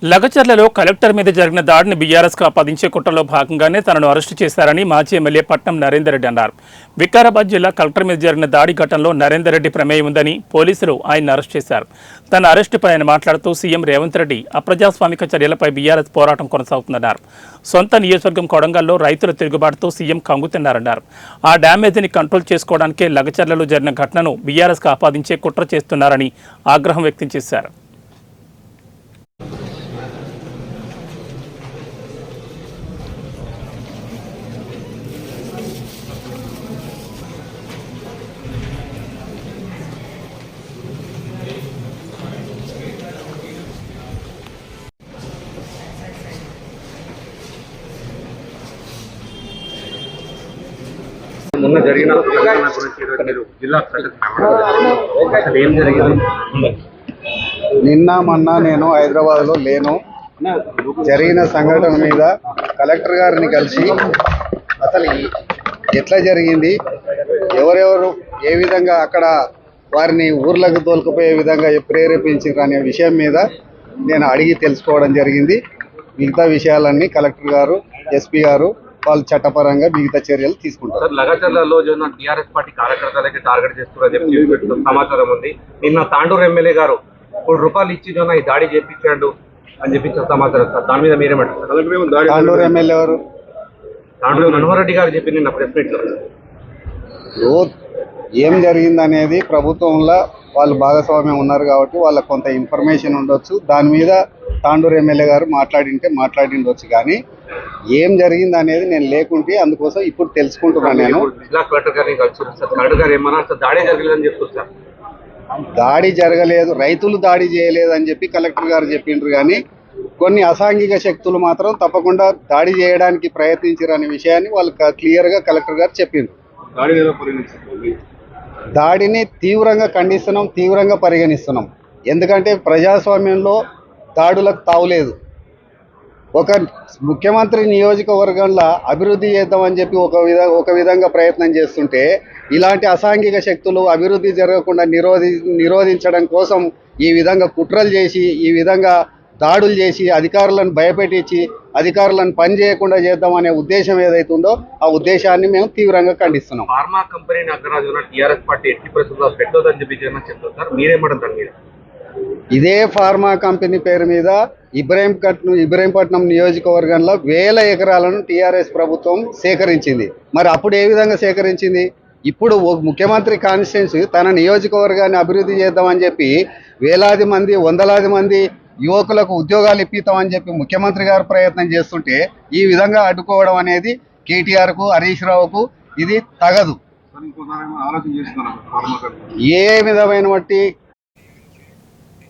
లగచర్లలో collector మీద జరిగిన దాడిని బీఆర్ఎస్కు ఆపాదించే కుట్రలో భాగంగానే తనను అరెస్టు చేశారని మాజీ ఎమ్మెల్యే పట్నం నరేందర్ రెడ్డి అన్నారు. వికారాబాద్ జిల్లా కలెక్టర్ మీద జరిగిన దాడి ఘటనలో నరేందర్ రెడ్డి ప్రమేయం ఉందని పోలీసులు ఆయన్ని అరెస్ట్ చేశారు. తన అరెస్టుపై ఆయన మాట్లాడుతూ సీఎం రేవంత్ రెడ్డి అప్రజాస్వామిక చర్యలపై బీఆర్ఎస్ పోరాటం కొనసాగుతుందన్నారు. సొంత నియోజకవర్గం కొడంగల్లో రైతుల తిరుగుబాటుతో సీఎం కంగుతిన్నారన్నారు. ఆ డ్యామేజీని కంట్రోల్ చేసుకోవడానికే లగచర్లలో జరిగిన ఘటనను బీఆర్ఎస్కు ఆపాదించే కుట్ర చేస్తున్నారని ఆగ్రహం వ్యక్తం చేశారు. మొన్న జరిగిన జిల్లా ఏం జరిగింది? నిన్న మొన్న నేను హైదరాబాద్లో లేను. జరిగిన సంఘటన మీద కలెక్టర్ గారిని కలిసి అసలు ఎట్లా జరిగింది, ఎవరెవరు ఏ విధంగా అక్కడ వారిని ఊర్లకు తోలుకుపోయే విధంగా ప్రేరేపించారు అనే విషయం మీద నేను అడిగి తెలుసుకోవడం జరిగింది. మిగతా విషయాలన్నీ కలెక్టర్ గారు, ఎస్పీ గారు వాళ్ళు చట్టపరంగా మిగతా చర్యలు తీసుకుంటారు. లగచర్లలో టీఆర్ఎస్ పార్టీ కార్యకర్తలకి టార్గెట్ చేస్తున్నారని సమాచారం ఉంది. నిన్న తాండూరు ఎమ్మెల్యే గారు ₹1 ఇచ్చి ఈ దాడి చేపించాడు అని చెప్పి సమాచారం. దాని మీద మీరేమంటారు? తాండూరు ఎమ్మెల్యే గారు తాండూరు మనోహర్ రెడ్డి గారు చెప్పి నిన్న ప్రెస్ మీట్ లో ఏం జరిగిందనేది ప్రభుత్వంలో వాళ్ళు భాగస్వామ్యం ఉన్నారు కాబట్టి వాళ్ళకు కొంత ఇన్ఫర్మేషన్ ఉండొచ్చు. దాని మీద తాండూరు ఎమ్మెల్యే గారు మాట్లాడిండొచ్చు, కానీ ఏం జరిగింది అనేది నేను లేకుంటే అందుకోసం ఇప్పుడు తెలుసుకుంటున్నాను. నేను జిల్లా కలెక్టర్ గారిని కలెక్టర్ గారు ఏమన్నా దాడి జరగలేదని చెప్తున్నారు. దాడి జరగలేదు, రైతులు దాడి చేయలేదు అని చెప్పి కలెక్టర్ గారు చెప్పిండ్రు, కానీ కొన్ని అసాంఘిక శక్తులు మాత్రం తప్పకుండా దాడి చేయడానికి ప్రయత్నించారు అనే విషయాన్ని వాళ్ళు క్లియర్గా కలెక్టర్ గారు చెప్పిండ్రు. దాడిని తీవ్రంగా ఖండిస్తున్నాం, తీవ్రంగా పరిగణిస్తున్నాం. ఎందుకంటే ప్రజాస్వామ్యంలో దాడులకు తావులేదు. ఒక ముఖ్యమంత్రి నియోజకవర్గంలో అభివృద్ధి చేద్దామని చెప్పి ఒక విధంగా ప్రయత్నం చేస్తుంటే ఇలాంటి అసాంఘిక శక్తులు అభివృద్ధి జరగకుండా నిరోధించడం కోసం ఈ విధంగా కుట్రలు చేసి, ఈ విధంగా దాడులు చేసి అధికారులను భయపెట్టించి అధికారులను పని చేయకుండా చేద్దామనే ఉద్దేశం ఏదైతే ఉందో ఆ ఉద్దేశాన్ని మేము తీవ్రంగా ఖండిస్తున్నాం. ఫార్మా కంపెనీ అగ్రరాజున టీఆర్ఎస్ పార్టీ ఎట్టి పరిస్థితుల్లో పెట్టొద్దని చెప్పి చెప్తున్నారు. మీరేమంటారు? మీరు ఇదే ఫార్మా కంపెనీ పేరు మీద ఇబ్రహీంపట్నం నియోజకవర్గంలో 1000 ఎకరాలను టీఆర్ఎస్ ప్రభుత్వం సేకరించింది. మరి అప్పుడు ఏ విధంగా సేకరించింది? ఇప్పుడు ముఖ్యమంత్రి కాన్స్టిట్యున్సీ తన నియోజకవర్గాన్ని అభివృద్ధి చేద్దామని చెప్పి వేలాది మంది, వందలాది మంది యువకులకు ఉద్యోగాలు ఇప్పిస్తామని చెప్పి ముఖ్యమంత్రి గారు ప్రయత్నం చేస్తుంటే ఈ విధంగా అడ్డుకోవడం అనేది కేటీఆర్కు, హరీష్ రావుకు ఇది తగదు. ఏ విధమైన